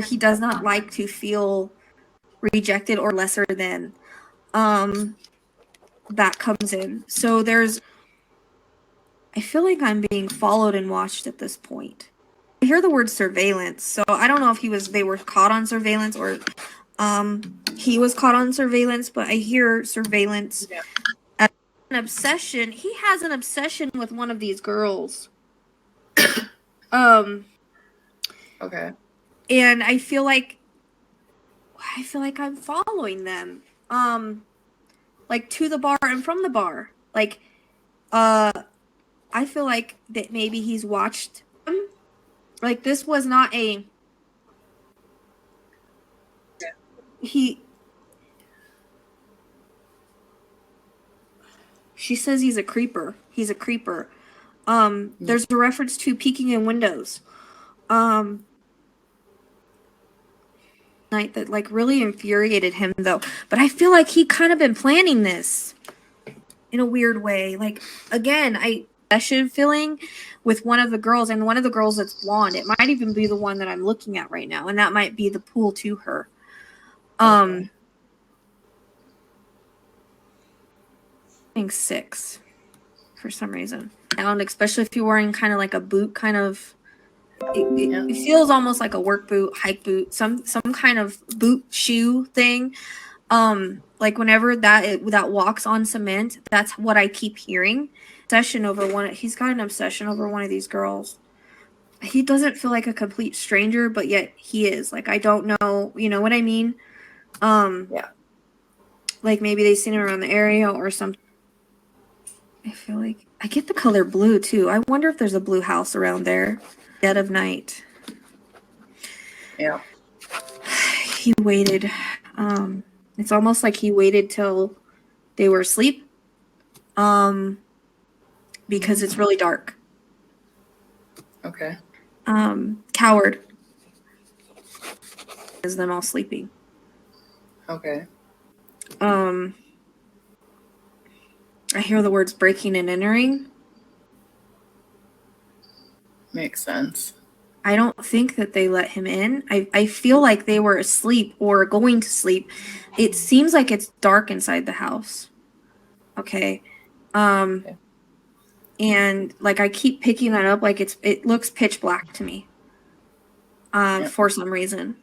he does not like to feel rejected or lesser than. That comes in. So I feel like I'm being followed and watched at this point. I hear the word surveillance, so I don't know if they were caught on surveillance or he was caught on surveillance, but I hear surveillance. Yeah. An obsession. He has an obsession with one of these girls. Okay. And I feel like I'm following them. Like to the bar and from the bar. Like I feel like that maybe he's watched them. Like this was not a She says he's a creeper. He's a creeper. There's a reference to peeking in windows. Night that like really infuriated him though. But I feel like he kind of been planning this in a weird way. Like again, I should feeling with one of the girls, and one of the girls that's blonde. It might even be the one that I'm looking at right now, and that might be the pool to her. Okay. 6 for some reason. And especially if you're wearing kind of like a boot kind of it feels almost like a work boot, hike boot, some kind of boot shoe thing. Like whenever that walks on cement, that's what I keep hearing. He's got an obsession over one of these girls. He doesn't feel like a complete stranger, but yet he is. Like I don't know, you know what I mean? Yeah. Like maybe they've seen him around the area or something. I feel like I get the color blue too. I wonder if there's a blue house around there. Dead of night. Yeah. He waited. It's almost like he waited till they were asleep. Because it's really dark. Okay. Coward. Is them all sleeping. Okay. I hear the words breaking and entering. Makes sense. I don't think that they let him in. I feel like they were asleep or going to sleep. It seems like it's dark inside the house. Okay. Okay. And like I keep picking that up, like it looks pitch black to me. For some reason.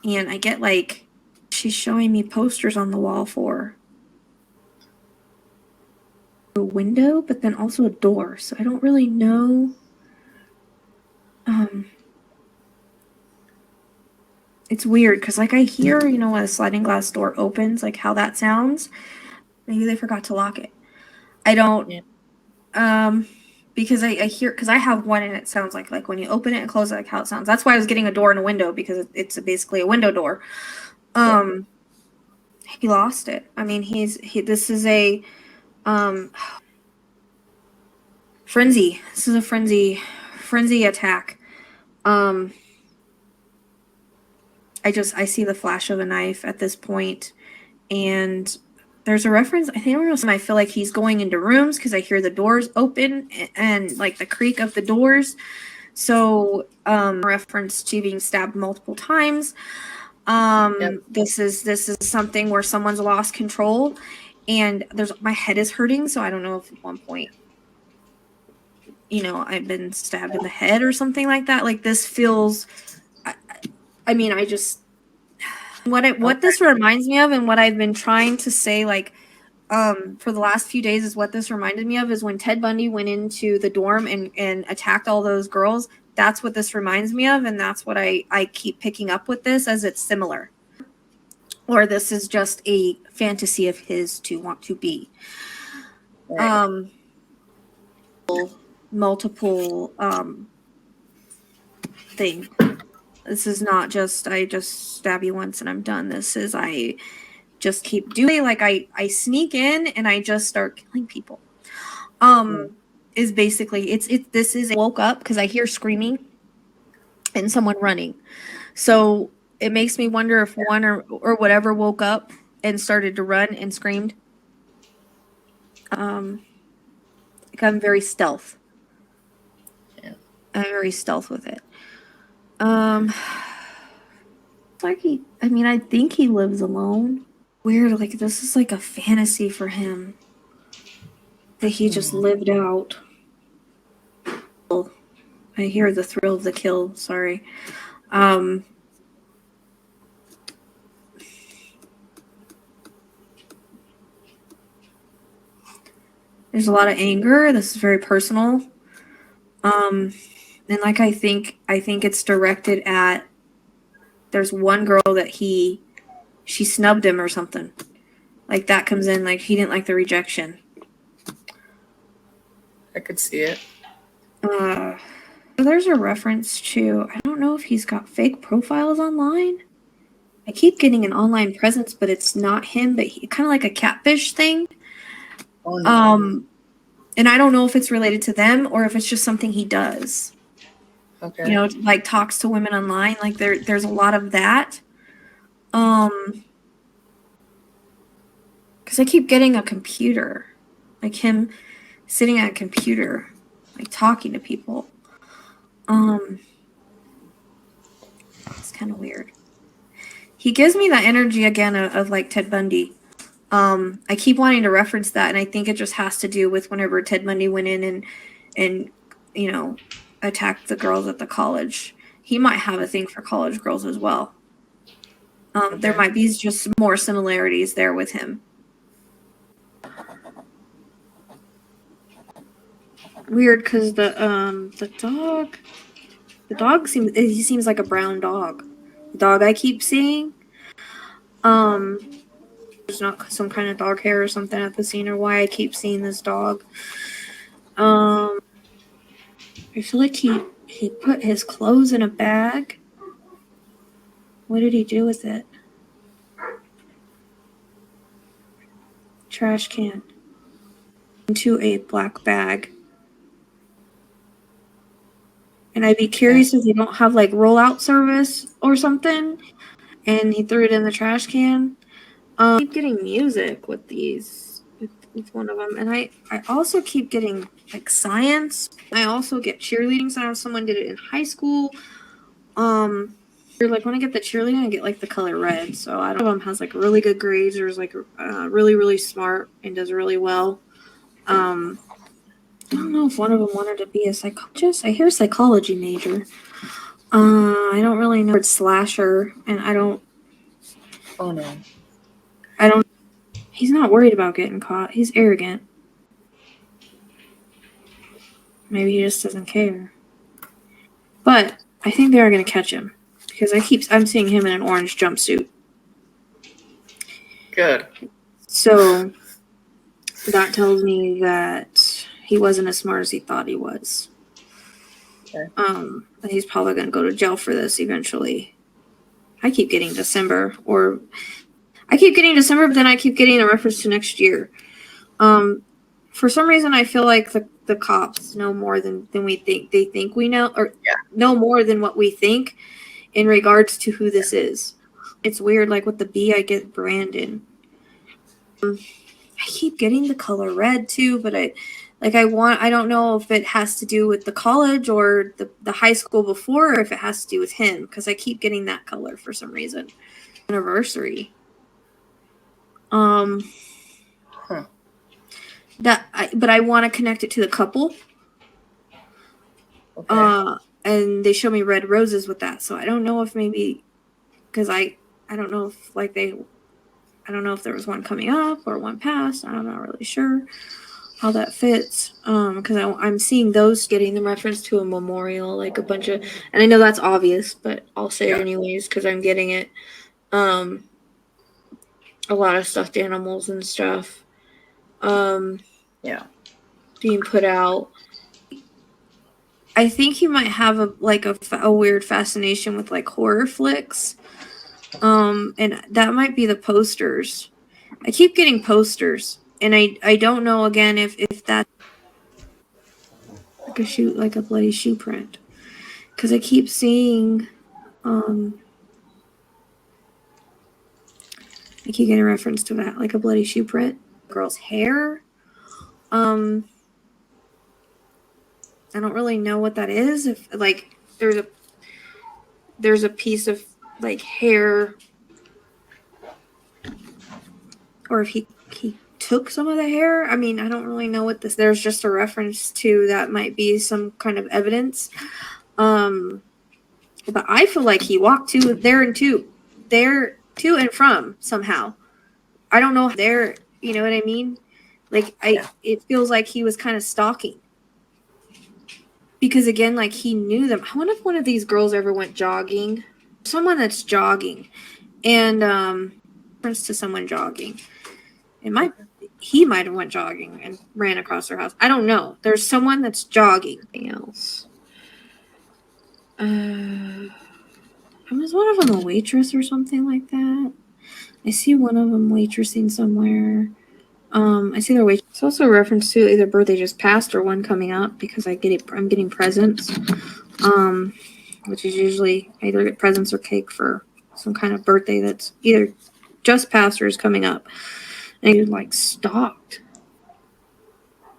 And I get like she's showing me posters on the wall for a window, but then also a door. So I don't really know. It's weird because like I hear, you know, when a sliding glass door opens, like how that sounds. Maybe they forgot to lock it. I don't. Yeah. Because I hear, because I have one and it sounds like when you open it and close it, like how it sounds. That's why I was getting a door and a window, because it's basically a window door. He lost it. I mean, this is a frenzy. This is a frenzy attack. I see the flash of a knife at this point, and there's a reference. I feel like he's going into rooms because I hear the doors open and like the creak of the doors. So, reference to being stabbed multiple times. This is something where someone's lost control, and my head is hurting. So I don't know if at one point, you know, I've been stabbed in the head or something like that. Like this feels. I mean, I just. What this reminds me of, and what I've been trying to say, like, for the last few days, is what this reminded me of is when Ted Bundy went into the dorm and attacked all those girls. That's what this reminds me of, and that's what I keep picking up with this, as it's similar. Or this is just a fantasy of his to want to be. Right. Multiple thing. This is not just I just stab you once and I'm done. This is I just keep doing, like I sneak in and I just start killing people. Is basically this is woke up because I hear screaming and someone running. So it makes me wonder if one or whatever woke up and started to run and screamed. Like I'm very stealth. Yeah. I'm very stealth with it. like I think he lives alone. Weird, like this is like a fantasy for him that he just lived out. I hear the thrill of the kill, sorry. There's a lot of anger. This is very personal. And like I think it's directed at, there's one girl that she snubbed him or something. Like that comes in, like he didn't like the rejection. I could see it. There's a reference to, I don't know if he's got fake profiles online. I keep getting an online presence, but it's not him, but he kind of like a catfish thing. Oh, no. And I don't know if it's related to them or if it's just something he does. Okay. You know, like talks to women online. Like there's a lot of that. Because I keep getting a computer, like him sitting at a computer, like talking to people. It's kind of weird. He gives me that energy again of like Ted Bundy. I keep wanting to reference that, and I think it just has to do with whenever Ted Bundy went in and you know, attacked the girls at the college. He might have a thing for college girls as well. Okay. There might be just more similarities there with him. Weird, because the dog seems like a brown dog. The dog I keep seeing, there's not some kind of dog hair or something at the scene, or why I keep seeing this dog. I feel like he put his clothes in a bag. What did he do with it? Trash can. Into a black bag. And I'd be curious if they don't have like rollout service or something. And he threw it in the trash can. I keep getting music with these, with one of them. And I also keep getting like science. I also get cheerleading. So I know someone did it in high school. Like when I get the cheerleading, I get like the color red. So I don't know if one of them has like really good grades or is like really, really smart and does really well. I don't know if one of them wanted to be a psychologist. I hear psychology major. I don't really know. It's slasher, and I don't. Oh, no. I don't. He's not worried about getting caught. He's arrogant. Maybe he just doesn't care. But I think they are going to catch him because I'm seeing him in an orange jumpsuit. Good. So that tells me that he wasn't as smart as he thought he was. Okay. He's probably going to go to jail for this eventually. I keep getting December, but then I keep getting a reference to next year. For some reason, I feel like the cops know more than we think. They think we know, or know more than what we think in regards to who this is. It's weird. Like with the B, I get Brandon. I keep getting the color red too, but I don't know if it has to do with the college or the high school before, or if it has to do with him, because I keep getting that color for some reason. Anniversary. But I want to connect it to the couple. Okay. And they show me red roses with that, so I don't know if maybe, because I don't know if I don't know if there was one coming up or one past. I'm not really sure how that fits. Because I'm seeing those getting the reference to a memorial, like a bunch of, and I know that's obvious, but I'll say it anyways because I'm getting it. A lot of stuffed animals and stuff. Being put out. I think he might have a weird fascination with like horror flicks. And that might be the posters. I keep getting posters, and I don't know again if that's like a bloody shoe print, because I keep seeing I keep getting a reference to that, like a bloody shoe print. Girl's hair. I don't really know what that is. If like there's a piece of like hair, or if he took some of the hair. I mean, I don't really know what this. There's just a reference to that might be some kind of evidence. But I feel like he walked there to and from somehow. I don't know there. You know what I mean? Like it feels like he was kind of stalking. Because again, like he knew them. I wonder if one of these girls ever went jogging. Someone that's jogging, and reference to someone jogging. He might have went jogging and ran across her house. I don't know. There's someone that's jogging. Something else. Was one of them a waitress or something like that? I see one of them waitressing somewhere. I see their waitress. It's also a reference to either birthday just passed or one coming up because I'm getting presents. Which is usually I either get presents or cake for some kind of birthday that's either just passed or is coming up. And he like stalked.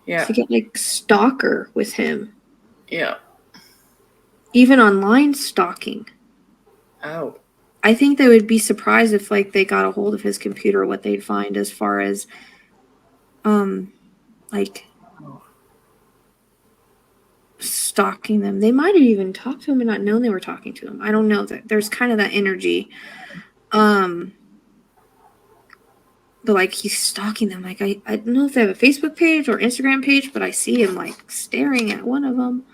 Yeah. To get like stalker with him. Yeah. Even online stalking. Oh. I think they would be surprised if like they got a hold of his computer, what they'd find as far as like stalking them. They might have even talked to him and not known they were talking to him. I don't know. That there's kind of that energy. But like he's stalking them. Like I don't know if they have a Facebook page or Instagram page, but I see him like staring at one of them.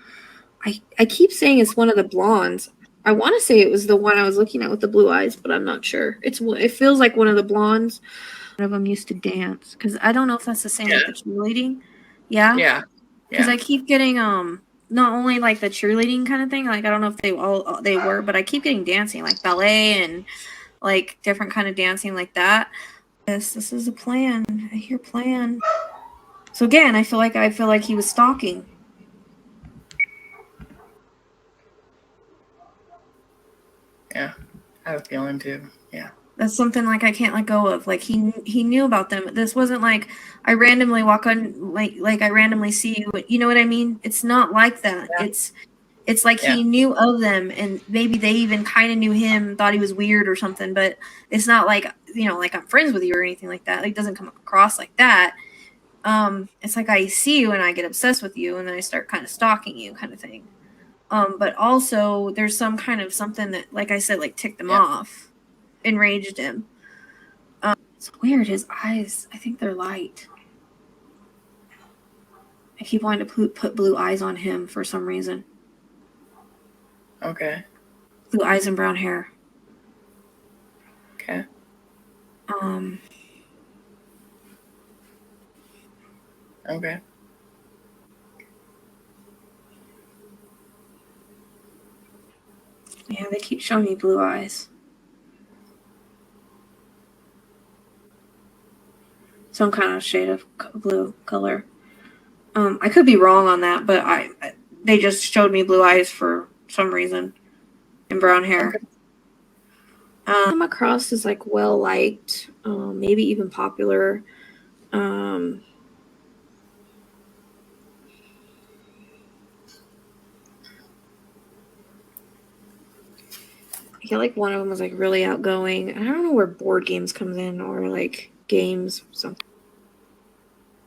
I keep saying it's one of the blondes. I want to say it was the one I was looking at with the blue eyes, but I'm not sure. It feels like one of the blondes. One of them used to dance because I don't know if that's the same with the cheerleading. Yeah. Yeah. Because I keep getting not only like the cheerleading kind of thing. Like I don't know if they were, but I keep getting dancing like ballet and like different kind of dancing like that. Yes, this is a plan. I hear plan. So again, I feel like he was stalking. Yeah, I have a feeling too. Yeah. That's something like I can't let go of. Like he knew about them. This wasn't like I randomly walk on like I randomly see you. You know what I mean? It's not like that. Yeah. It's like he knew of them, and maybe they even kind of knew him, thought he was weird or something. But it's not like like I'm friends with you or anything like that. Like, it doesn't come across like that. It's like I see you and I get obsessed with you, and then I start kind of stalking you, kind of thing. But also there's some kind of something that, like I said, like ticked him off, enraged him. It's weird. His eyes, I think they're light. I keep wanting to put blue eyes on him for some reason. Okay. Blue eyes and brown hair. Okay. Okay. Yeah, they keep showing me blue eyes. Some kind of shade of blue color. I could be wrong on that, but they just showed me blue eyes for some reason and brown hair. Okay. Come across as like well liked, maybe even popular. I feel like one of them was like really outgoing. I don't know where board games comes in or like games or something.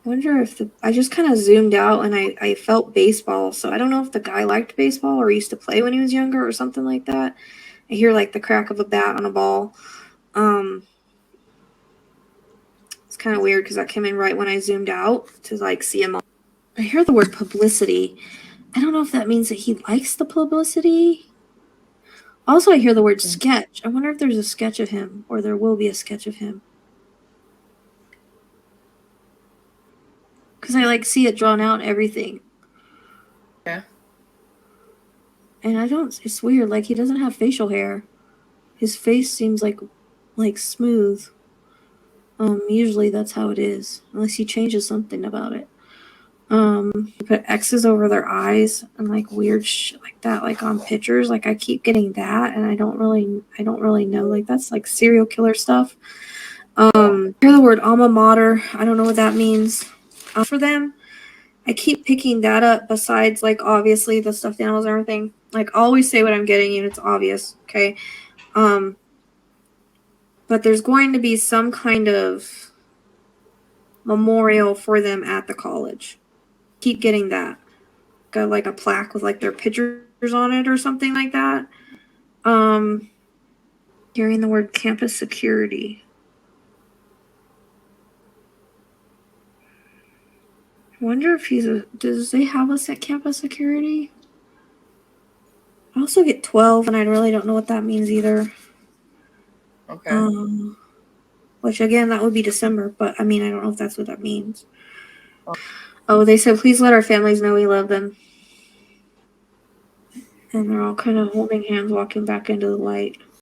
I wonder if I just kind of zoomed out and I felt baseball. So I don't know if the guy liked baseball or used to play when he was younger or something like that. I hear like the crack of a bat on a ball. It's kind of weird because that came in right when I zoomed out to like see him. I hear the word publicity. I don't know if that means that he likes the publicity. Also, I hear the word sketch. I wonder if there's a sketch of him or there will be a sketch of him. Because I like see it drawn out and everything. Yeah. And it's weird. Like he doesn't have facial hair. His face seems like smooth. Usually that's how it is. Unless he changes something about it. He put X's over their eyes and like weird shit like that, like on pictures. Like I keep getting that and I don't really know. Like that's like serial killer stuff. Hear the word alma mater. I don't know what that means. For them, I keep picking that up besides like obviously the stuffed animals and everything. Like I always say what I'm getting and it's obvious, okay? But there's going to be some kind of memorial for them at the college. Keep getting that. Got like a plaque with like their pictures on it or something like that. Hearing the word campus security. I wonder if does they have us at campus security? I also get 12, and I really don't know what that means either. Okay. Which again, that would be December, but I mean, I don't know if that's what that means. Oh, they said, please let our families know we love them. And they're all kind of holding hands, walking back into the light.